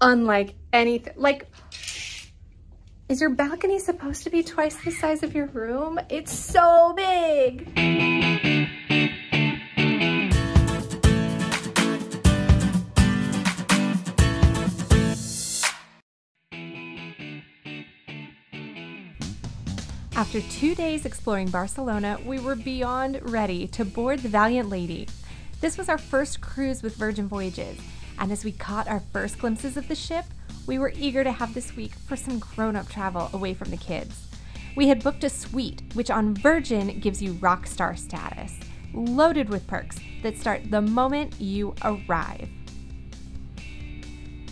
unlike anything. Like, is your balcony supposed to be twice the size of your room? It's so big. After 2 days exploring Barcelona, we were beyond ready to board the Valiant Lady. This was our first cruise with Virgin Voyages, and as we caught our first glimpses of the ship, we were eager to have this week for some grown-up travel away from the kids. We had booked a suite, which on Virgin gives you Rockstar status, loaded with perks that start the moment you arrive.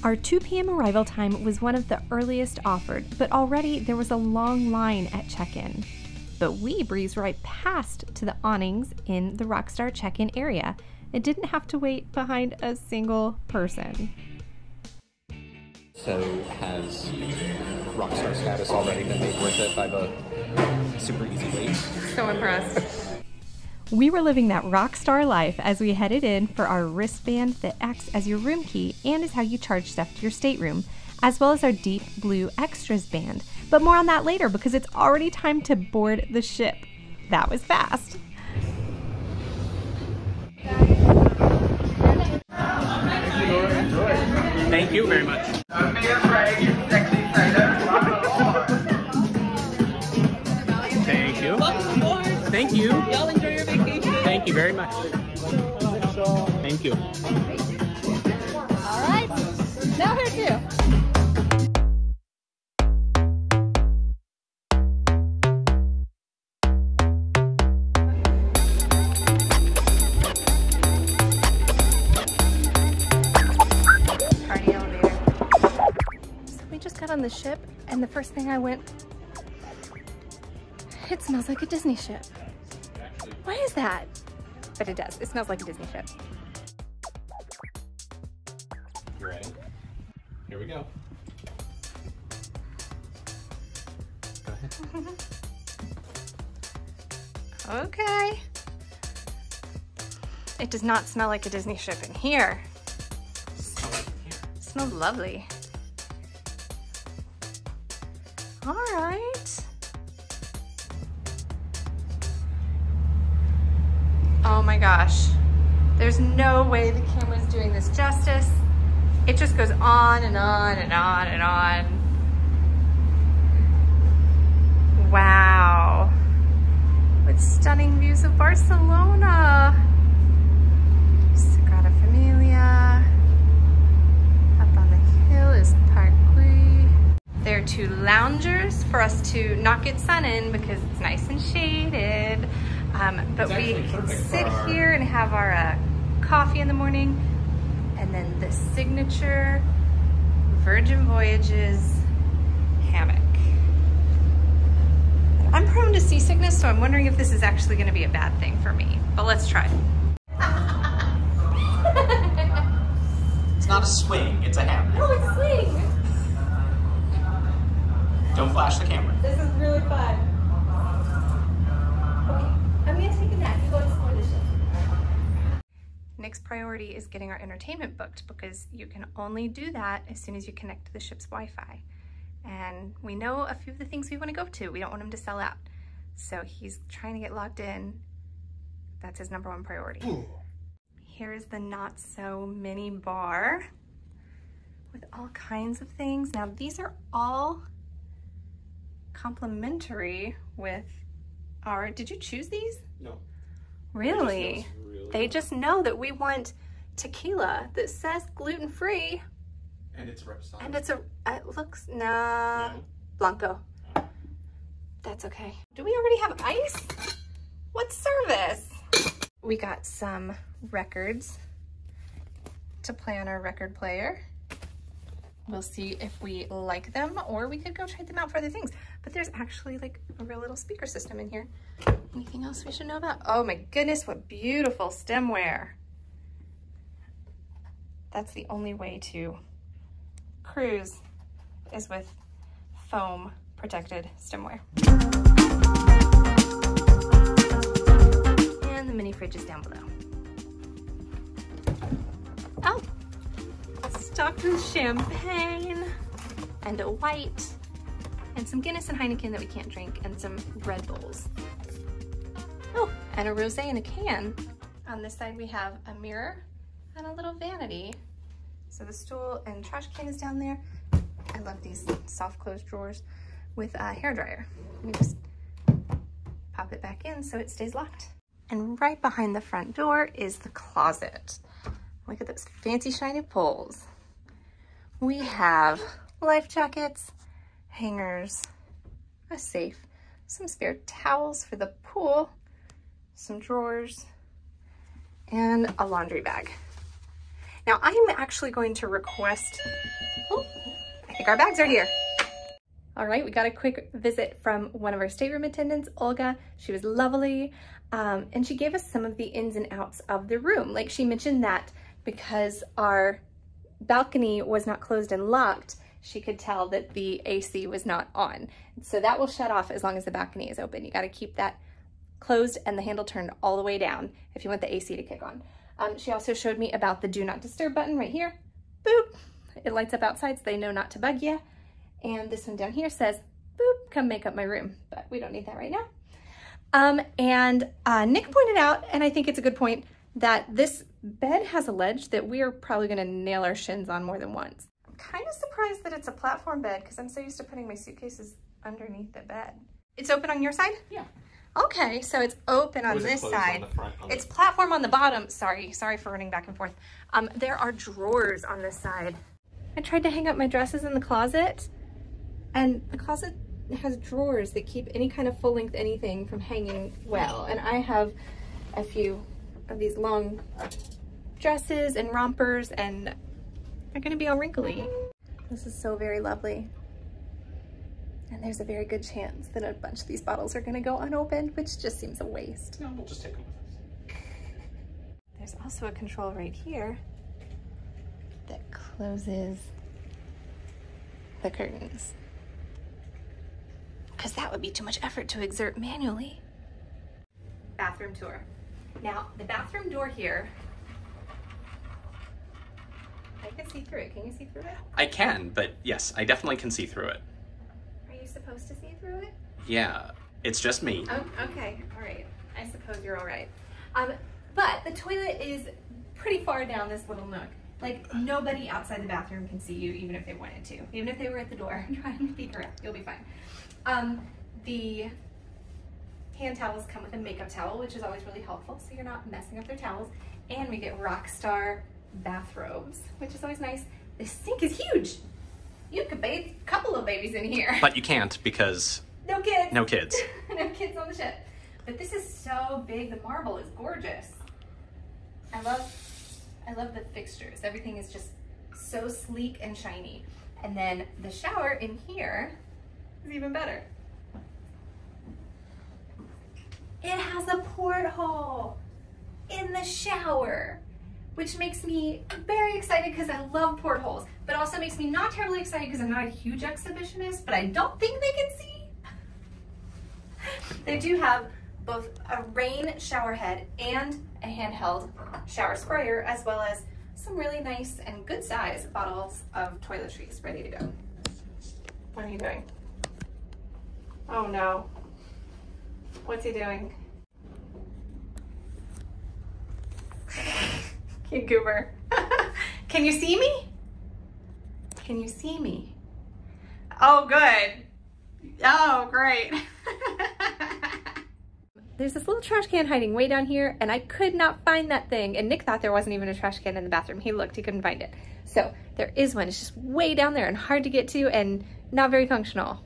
Our 2 p.m. arrival time was one of the earliest offered, but already there was a long line at check-in. But we breezed right past to the awnings in the Rockstar check-in area and didn't have to wait behind a single person. So has Rockstar status already been made worth it by the super easy wait? So impressed. We were living that rockstar life as we headed in for our wristband that acts as your room key and is how you charge stuff to your stateroom, as well as our deep blue extras band. But more on that later because it's already time to board the ship. That was fast. Thank you very much. Thank you. Thank you. Y'all enjoy your vacation. Thank you very much. Thank you. All right. Now here too. Party elevator. So we just got on the ship, and the first thing I went, it smells like a Disney ship. Why is that? But it does. It smells like a Disney ship. You ready? Here we go. Go ahead. Okay. It does not smell like a Disney ship in here. It smells lovely. All right. Oh my gosh. There's no way the camera's doing this justice. It just goes on and on and on and on. Wow. With stunning views of Barcelona. Sagrada Familia. Up on the hill is Parc Güell. There are 2 loungers for us to not get sun in because it's nice and shaded. But we can sit here and have our coffee in the morning, and then the signature Virgin Voyages hammock. I'm prone to seasickness, so I'm wondering if this is actually going to be a bad thing for me. But let's try. It's not a swing, it's a hammock. Oh, it's a swing! Don't flash the camera. This is really fun. I'm gonna take a nap. You go explore the ship. Next priority is getting our entertainment booked because you can only do that as soon as you connect to the ship's Wi-Fi. And we know a few of the things we want to go to. We don't want him to sell out. So he's trying to get logged in. That's his #1 priority. Ooh. Here's the not so mini bar with all kinds of things. Now these are all complimentary with our, did you choose these? No. Really? They just know that we want tequila that says gluten-free. And it's reposado. And it's a, it looks, nah, no. Blanco. That's okay. Do we already have ice? What service? We got some records to play on our record player. We'll see if we like them, or we could go try them out for other things. But there's actually like a real little speaker system in here. Anything else we should know about? Oh my goodness, what beautiful stemware. That's the only way to cruise is with foam protected stemware. And the mini fridge is down below. Oh, stocked some champagne and a white and some Guinness and Heineken that we can't drink and some Red Bulls. Oh, and a rosé in a can. On this side we have a mirror and a little vanity. So the stool and trash can is down there. I love these soft close drawers with a hairdryer. You just pop it back in so it stays locked. And right behind the front door is the closet. Look at those fancy shiny poles. We have life jackets, hangers, a safe, some spare towels for the pool, some drawers, and a laundry bag. Now I'm actually going to request, oh, I think our bags are here. All right, we got a quick visit from one of our stateroom attendants, Olga. She was lovely, and she gave us some of the ins and outs of the room. Like she mentioned that because our balcony was not closed and locked, she could tell that the AC was not on. So that will shut off as long as the balcony is open. You gotta keep that closed and the handle turned all the way down if you want the AC to kick on. She also showed me about the do not disturb button right here. Boop, it lights up outside so they know not to bug you. And this one down here says, boop, come make up my room, but we don't need that right now. Nick pointed out, and I think it's a good point, that this bed has a ledge that we are probably gonna nail our shins on more than once. I'm kind of surprised that it's a platform bed because I'm so used to putting my suitcases underneath the bed. It's open on your side? Yeah. Okay, so it's open on this side. It's platform on the bottom. Sorry for running back and forth. There are drawers on this side. I tried to hang up my dresses in the closet, and the closet has drawers that keep any kind of full-length anything from hanging well. And I have a few of these long dresses and rompers, and they're gonna be all wrinkly. This is so very lovely. And there's a very good chance that a bunch of these bottles are gonna go unopened, which just seems a waste. No, we'll just take them with us. There's also a control right here that closes the curtains, because that would be too much effort to exert manually. Bathroom tour. Now, the bathroom door here, I can see through it. Can you see through it? I can, but yes, I definitely can see through it. Are you supposed to see through it? Yeah, it's just me. Oh, okay, all right. I suppose you're all right. But the toilet is pretty far down this little nook. Like, nobody outside the bathroom can see you, even if they wanted to. Even if they were at the door trying to peek around, you'll be fine. The hand towels come with a makeup towel, which is always really helpful, so you're not messing up their towels. And we get Rockstar bathrobes, which is always nice. This sink is huge. You could bathe a couple of babies in here. But you can't because... No kids. No kids. No kids on the ship. But this is so big. The marble is gorgeous. I love the fixtures. Everything is just so sleek and shiny. And then the shower in here is even better. It has a porthole in the shower, which makes me very excited because I love portholes, but also makes me not terribly excited because I'm not a huge exhibitionist, but I don't think they can see. They do have both a rain shower head and a handheld shower sprayer, as well as some really nice and good size bottles of toiletries ready to go. What are you doing? Oh no. What's he doing? You goober. Can you see me? Can you see me? Oh, good. Oh, great. There's this little trash can hiding way down here, and I could not find that thing. And Nick thought there wasn't even a trash can in the bathroom. He looked, he couldn't find it. So there is one. It's just way down there and hard to get to and not very functional.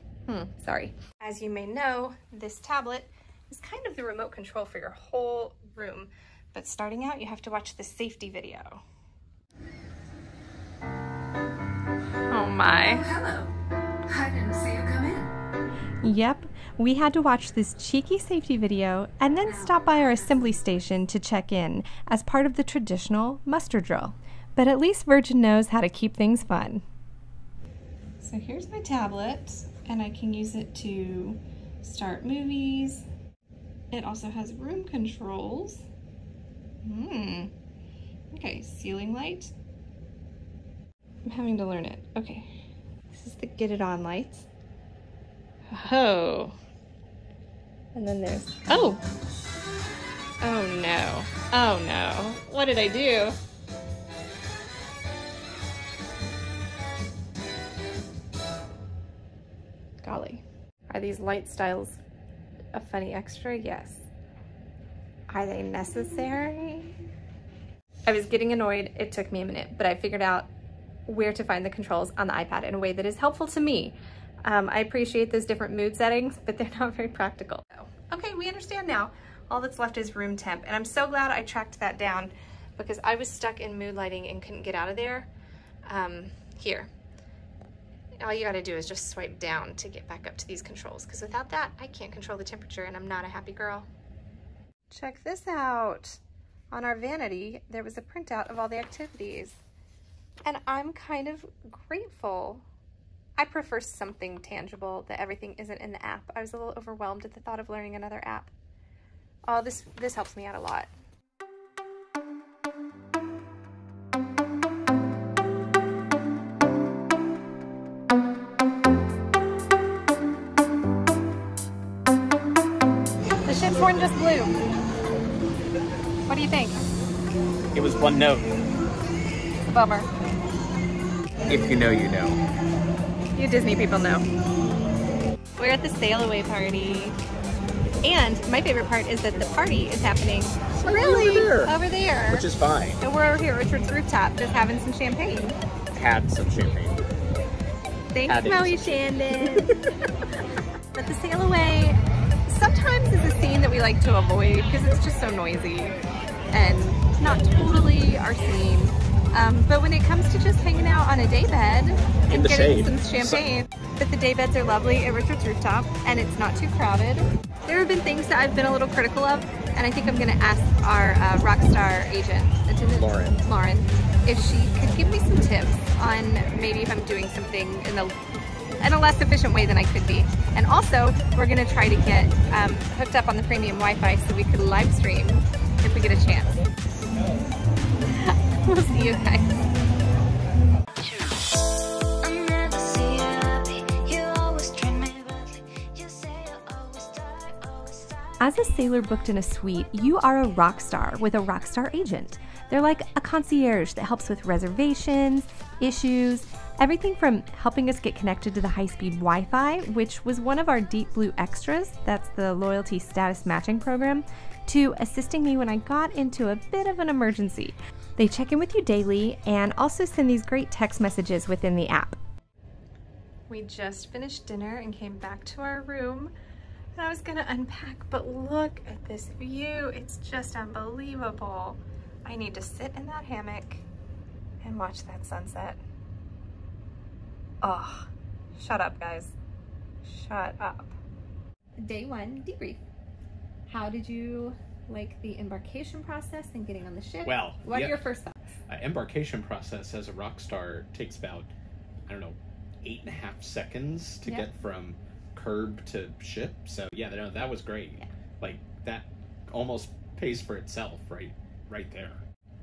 Sorry. As you may know, this tablet is kind of the remote control for your whole room. But starting out, you have to watch the safety video. Oh my. Oh, hello. I didn't see you come in. Yep, we had to watch this cheeky safety video and then stop by our assembly station to check in as part of the traditional muster drill. But at least Virgin knows how to keep things fun. So here's my tablet, and I can use it to start movies. It also has room controls. Okay, ceiling light. I'm having to learn it. Okay. This is the get it on lights. Oh. And then there's, oh! Oh no. Oh no. What did I do? Golly. Are these light styles a funny extra? Yes. Are they necessary? I was getting annoyed. It took me a minute, but I figured out where to find the controls on the iPad in a way that is helpful to me. I appreciate those different mood settings, but they're not very practical. Okay, we understand now. All that's left is room temp, and I'm so glad I tracked that down because I was stuck in mood lighting and couldn't get out of there. Here. All you gotta do is just swipe down to get back up to these controls, because without that, I can't control the temperature and I'm not a happy girl. Check this out. On our vanity, there was a printout of all the activities, and I'm kind of grateful. I prefer something tangible, that everything isn't in the app. I was a little overwhelmed at the thought of learning another app. Oh, this helps me out a lot. The ship's horn just blew. What do you think? It was one note. It's a bummer. If you know, you know. You Disney people know. We're at the sail away party. And my favorite part is that the party is happening over there. Which is fine. And we're over here at Richard's Rooftop just having some champagne. Had some champagne. Thanks, Smelly Shandon. But the sail away sometimes is a scene that we like to avoid because it's just so noisy and not totally our scene. But when it comes to just hanging out on a daybed and getting some champagne, but the daybeds are lovely at Richard's Rooftop and it's not too crowded. There have been things that I've been a little critical of, and I think I'm gonna ask our Rockstar agent, Lauren, if she could give me some tips on maybe if I'm doing something in a less efficient way than I could be. And also, we're gonna try to get hooked up on the premium Wi-Fi so we could live stream if we get a chance. We'll see you guys. As a sailor booked in a suite, you are a rock star with a Rockstar Agent. They're like a concierge that helps with reservations, issues, everything from helping us get connected to the high-speed Wi-Fi, which was one of our Deep Blue extras, that's the loyalty status matching program, to assisting me when I got into a bit of an emergency. They check in with you daily and also send these great text messages within the app. We just finished dinner and came back to our room. And I was gonna unpack, but look at this view. It's just unbelievable. I need to sit in that hammock and watch that sunset. Oh, shut up, guys. Shut up. Day one, debrief. How did you like the embarkation process and getting on the ship? Well, what are your first thoughts? Embarkation process as a Rockstar takes about, I don't know, 8.5 seconds to get from curb to ship. So yeah, that was great. Yeah. Like that almost pays for itself right there.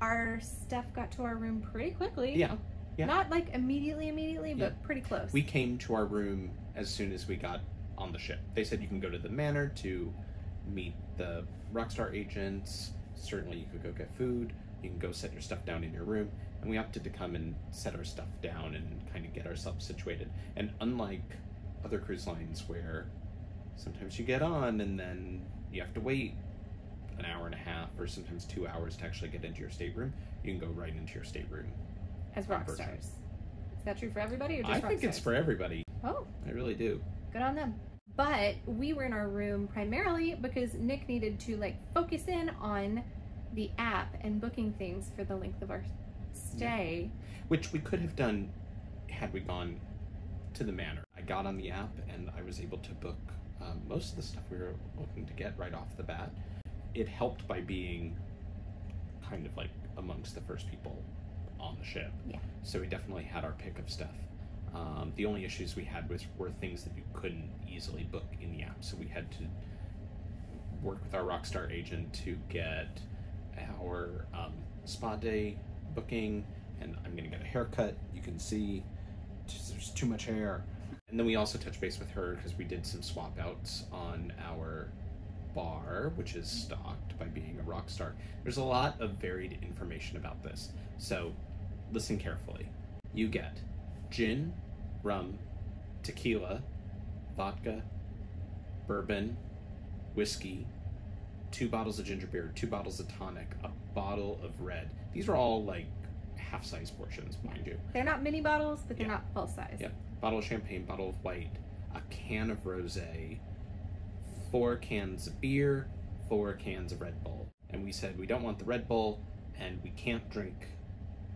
Our stuff got to our room pretty quickly. Yeah. Not like immediately, but pretty close. We came to our room as soon as we got on the ship. They said you can go to the manor to meet the Rockstar agents. Certainly you could go get food. You can go set your stuff down in your room. And we opted to come and set our stuff down and kind of get ourselves situated. And unlike other cruise lines where sometimes you get on and then you have to wait an hour and a half or sometimes 2 hours to actually get into your stateroom, you can go right into your stateroom. As Rockstars. Is that true for everybody or just Rockstars? I think it's for everybody. Oh. I really do. Good on them. But we were in our room primarily because Nick needed to focus in on the app and booking things for the length of our stay. Yeah. Which we could have done had we gone to the manor. I got on the app and I was able to book most of the stuff we were looking to get right off the bat. It helped by being kind of amongst the first people on the ship. Yeah. So we definitely had our pick of stuff. The only issues we had were things that you couldn't easily book in the app. So we had to work with our Rockstar agent to get our spa day booking and I'm gonna get a haircut. You can see there's too much hair. And then we also touched base with her because we did some swap outs on our bar, which is stocked by being a Rockstar. There's a lot of varied information about this, so listen carefully. You get gin, rum, tequila, vodka, bourbon, whiskey, 2 bottles of ginger beer, 2 bottles of tonic, a bottle of red. These are all like half-size portions, mind you. They're not mini bottles, but they're not full size. Yeah. Bottle of champagne, bottle of white, a can of rosé, 4 cans of beer, 4 cans of Red Bull. And we said we don't want the Red Bull and we can't drink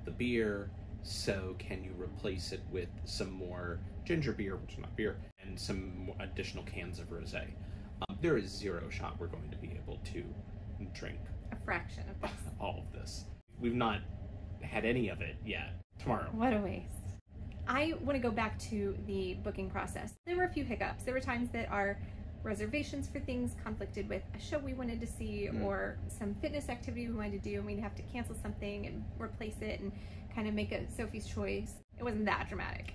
the beer, so can you replace it with some more ginger beer, which is not beer, and some additional cans of rosé. There is zero shot we're going to be able to drink A fraction of this. all of this. We've not had any of it yet. Tomorrow. What a waste. I want to go back to the booking process. There were a few hiccups. There were times that our reservations for things conflicted with a show we wanted to see or some fitness activity we wanted to do, and we'd have to cancel something and replace it and kind of make a Sophie's choice. It wasn't that dramatic.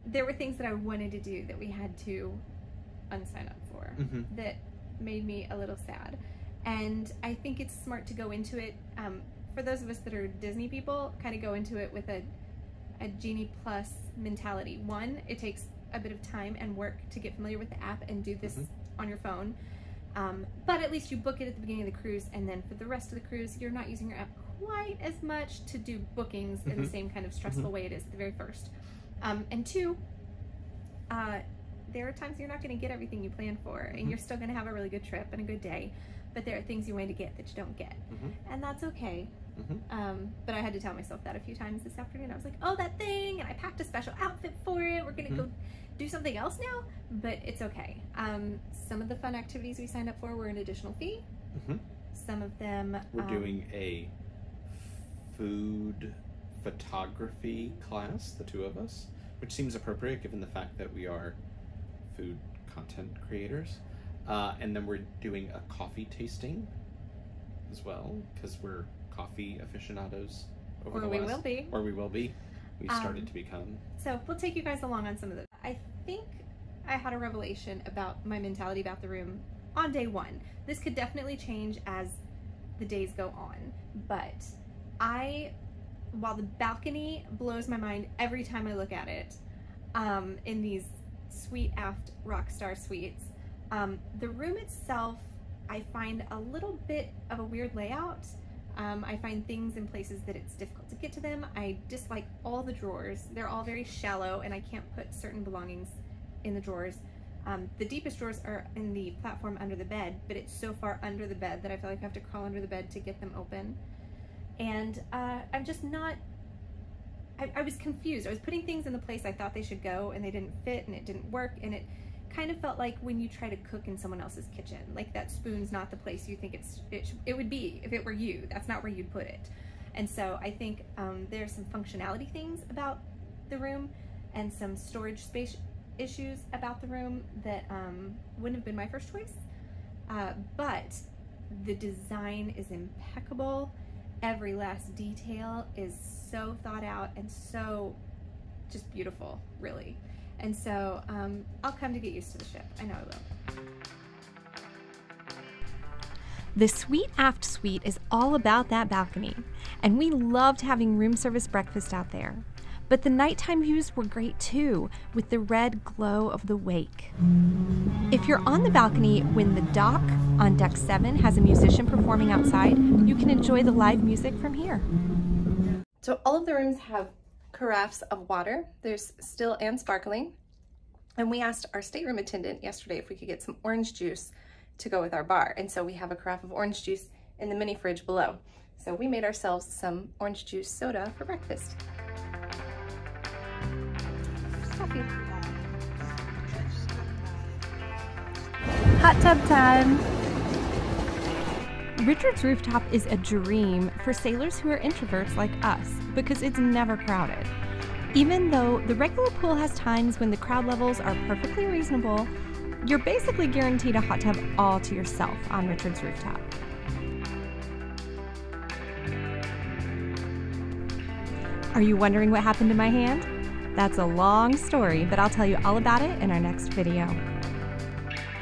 There were things that I wanted to do that we had to unsign up for that made me a little sad. And I think it's smart to go into it, for those of us that are Disney people, kind of go into it with a Genie Plus mentality. One, it takes a bit of time and work to get familiar with the app and do this on your phone. But at least you book it at the beginning of the cruise, and then for the rest of the cruise, you're not using your app quite as much to do bookings in the same kind of stressful way it is at the very first. And 2, there are times you're not going to get everything you planned for, and you're still going to have a really good trip and a good day, but there are things you want to get that you don't get, and that's okay. But I had to tell myself that a few times this afternoon. I was like, oh, that thing, and I packed a special outfit for it. We're going to go do something else now, but it's okay. Some of the fun activities we signed up for were an additional fee. Some of them... We're doing a food photography class, the 2 of us, which seems appropriate given the fact that we are food content creators. And then we're doing a coffee tasting as well, because we're coffee aficionados. Or we will be. We started to become. So we'll take you guys along on some of those. I think I had a revelation about my mentality about the room on day 1. This could definitely change as the days go on, but while the balcony blows my mind every time I look at it, in these suite aft Rockstar suites, the room itself I find a little bit of a weird layout. I find things in places that it's difficult to get to them. I dislike all the drawers. They're all very shallow, and I can't put certain belongings in the drawers. The deepest drawers are in the platform under the bed, but it's so far under the bed that I feel like I have to crawl under the bed to get them open. And I'm just not... I was confused. I was putting things in the place I thought they should go, and they didn't fit, and it didn't work, and it kind of felt like when you try to cook in someone else's kitchen, like that spoon's not the place you think it would be if it were you. That's not where you'd put it. And so I think there's some functionality things about the room and some storage space issues about the room that wouldn't have been my first choice. But the design is impeccable. Every last detail is so thought out and so just beautiful, really. And so I'll come to get used to the ship. I know I will. The Suite Aft Suite is all about that balcony, and we loved having room service breakfast out there. But the nighttime views were great too, with the red glow of the wake. If you're on the balcony when the dock on deck 7 has a musician performing outside, you can enjoy the live music from here. So all of the rooms have carafes of water. There's still and sparkling. And we asked our stateroom attendant yesterday if we could get some orange juice to go with our bar. And so we have a carafe of orange juice in the mini fridge below. So we made ourselves some orange juice soda for breakfast. Coffee. Hot tub time. Richard's Rooftop is a dream for sailors who are introverts like us because it's never crowded. Even though the regular pool has times when the crowd levels are perfectly reasonable, you're basically guaranteed a hot tub all to yourself on Richard's Rooftop. Are you wondering what happened to my hand? That's a long story, but I'll tell you all about it in our next video.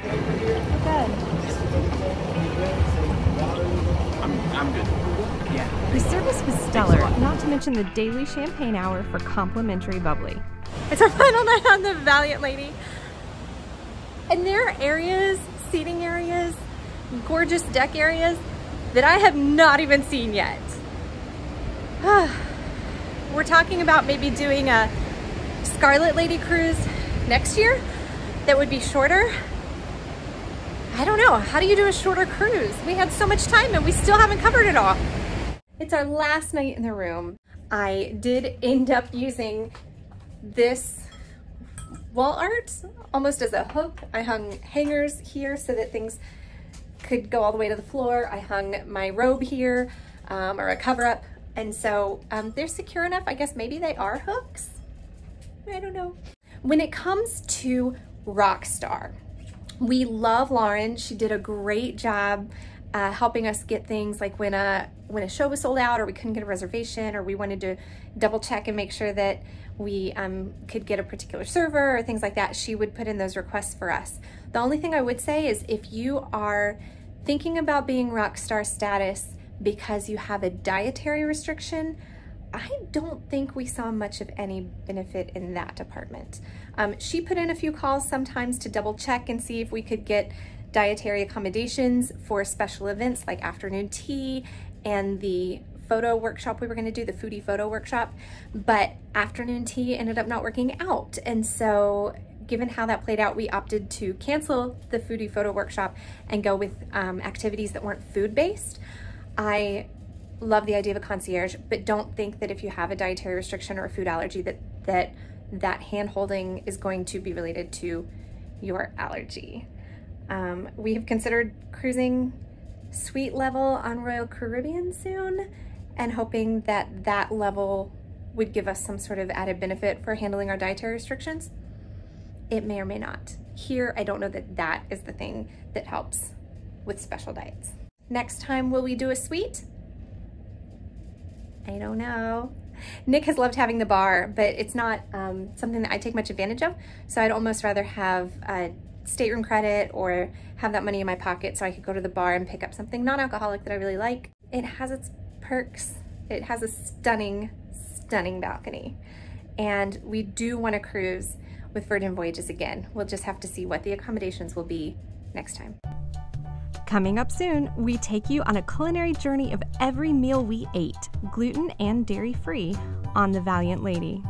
Good. I'm good. Yeah. The service was stellar, not to mention the daily champagne hour for complimentary bubbly. It's our final night on the Valiant Lady. And there are areas, seating areas, gorgeous deck areas that I have not even seen yet. We're talking about maybe doing a Scarlet Lady cruise next year that would be shorter. I don't know, how do you do a shorter cruise? We had so much time and we still haven't covered it all. It's our last night in the room. I did end up using this wall art almost as a hook. I hung hangers here so that things could go all the way to the floor. I hung my robe here, or a cover up. And so they're secure enough. I guess maybe they are hooks. I don't know. When it comes to Rockstar, we love Lauren. She did a great job helping us get things like when a show was sold out or we couldn't get a reservation or we wanted to double check and make sure that we could get a particular server or things like that. She would put in those requests for us. The only thing I would say is if you are thinking about being Rockstar status because you have a dietary restriction, I don't think we saw much of any benefit in that department. She put in a few calls sometimes to double check and see if we could get dietary accommodations for special events like afternoon tea and the photo workshop we were going to do, the foodie photo workshop, but afternoon tea ended up not working out. And so given how that played out, we opted to cancel the foodie photo workshop and go with activities that weren't food-based. I love the idea of a concierge, but don't think that if you have a dietary restriction or a food allergy that hand-holding is going to be related to your allergy. We have considered cruising suite level on Royal Caribbean soon and hoping that that level would give us some sort of added benefit for handling our dietary restrictions. It may or may not. Here, I don't know that that is the thing that helps with special diets. Next time, will we do a suite? I don't know. Nick has loved having the bar, but it's not something that I take much advantage of. So I'd almost rather have a stateroom credit or have that money in my pocket so I could go to the bar and pick up something non-alcoholic that I really like. It has its perks. It has a stunning, stunning balcony. And we do want to cruise with Virgin Voyages again. We'll just have to see what the accommodations will be next time. Coming up soon, we take you on a culinary journey of every meal we ate, gluten and dairy-free, on the Valiant Lady.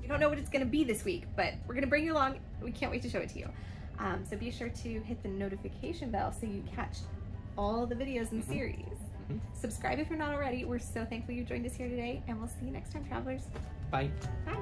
We don't know what it's going to be this week, but we're going to bring you along. We can't wait to show it to you. So be sure to hit the notification bell so you catch all the videos in the series. Subscribe if you're not already. We're so thankful you joined us here today, and we'll see you next time, travelers. Bye. Bye.